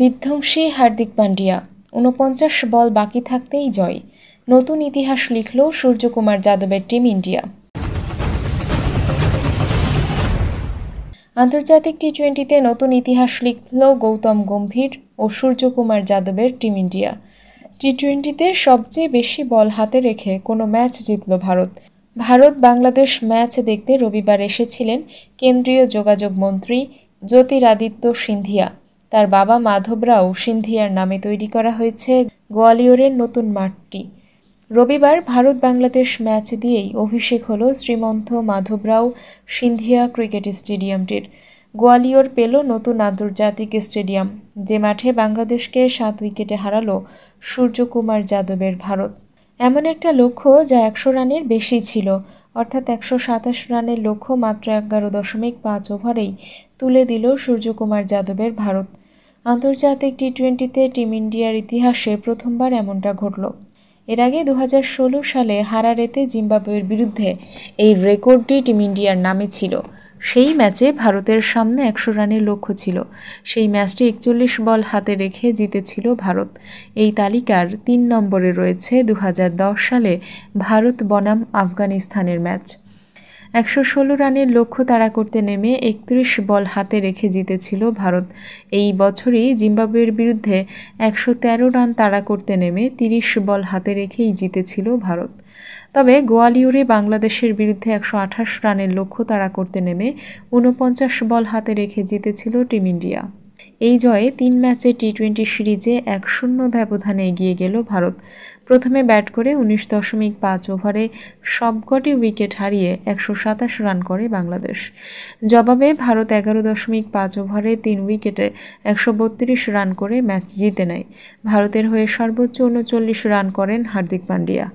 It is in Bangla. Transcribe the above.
বিধ্বংসী হার্দিক পান্ডিয়া ৪৯ বল বাকি থাকতেই জয়। নতুন ইতিহাস লিখল সূর্যকুমার যাদবের টিম ইন্ডিয়া। আন্তর্জাতিক টি-20তে নতুন ইতিহাস লিখল গৌতম গম্ভীর ও সূর্যকুমার যাদবের টিম ইন্ডিয়া। টি-20তে সবচেয়ে বেশি বল হাতে রেখে কোনো ম্যাচ জিতল ভারত বাংলাদেশ ম্যাচ দেখতে রবিবার এসেছিলেন কেন্দ্রীয় যোগাযোগ মন্ত্রী জ্যোতিরাদিত্য সিন্ধিয়া। তার বাবা মাধবরাও সিন্ধিয়ার নামে তৈরি করা হয়েছে গোয়ালিয়রের নতুন মাঠটি। রবিবার ভারত বাংলাদেশ ম্যাচ দিয়েই অভিষেক হল শ্রীমন্ত মাধবরাও সিন্ধিয়া ক্রিকেট স্টেডিয়ামটির। গোয়ালিয়র পেল নতুন আন্তর্জাতিক স্টেডিয়াম, যে মাঠে বাংলাদেশকে 7 উইকেটে হারালো সূর্যকুমার যাদবের ভারত। এমন একটা লক্ষ্য যা 100 রানের বেশি ছিল, অর্থাৎ 127 রানের লক্ষ্য মাত্র 11.5 ওভারেই তুলে দিল সূর্যকুমার যাদবের ভারত। আন্তর্জাতিক টি-20তে টিম ইন্ডিয়ার ইতিহাসে প্রথমবার এমনটা ঘটল। এর আগে 2016 সালে হারারেতে জিম্বাবুয়ের বিরুদ্ধে এই রেকর্ডটি টিম ইন্ডিয়ার নামে ছিল। সেই ম্যাচে ভারতের সামনে 100 রানের লক্ষ্য ছিল। সেই ম্যাচটি 41 বল হাতে রেখে জিতেছিল ভারত। এই তালিকার 3 নম্বরে রয়েছে 2010 সালে ভারত বনাম আফগানিস্তানের ম্যাচ। 116 রানের লক্ষ্য তাড়া করতে নেমে 31 বল হাতে রেখে জিতেছিল ভারত। এই বছরই জিম্বাবুয়ের বিরুদ্ধে 113 রান তাড়া করতে নেমে 30 বল হাতে রেখেই জিতেছিল ভারত। তবে গোয়ালিয়রে বাংলাদেশের বিরুদ্ধে 128 রানের লক্ষ্য তাড়া করতে নেমে 49 বল হাতে রেখে জিতেছিল টিম ইন্ডিয়া। এই জয়ে 3 ম্যাচে টি-20 সিরিজে 1-0 ব্যবধানে এগিয়ে গেল ভারত। প্রথমে ব্যাট করে 19.5 ওভারে সবকটি উইকেট হারিয়ে 127 রান করে বাংলাদেশ। জবাবে ভারত 11.5 ওভারে 3 উইকেটে 132 রান করে ম্যাচ জিতে নেয়। ভারতের হয়ে সর্বোচ্চ 39 রান করেন হার্দিক পান্ডিয়া।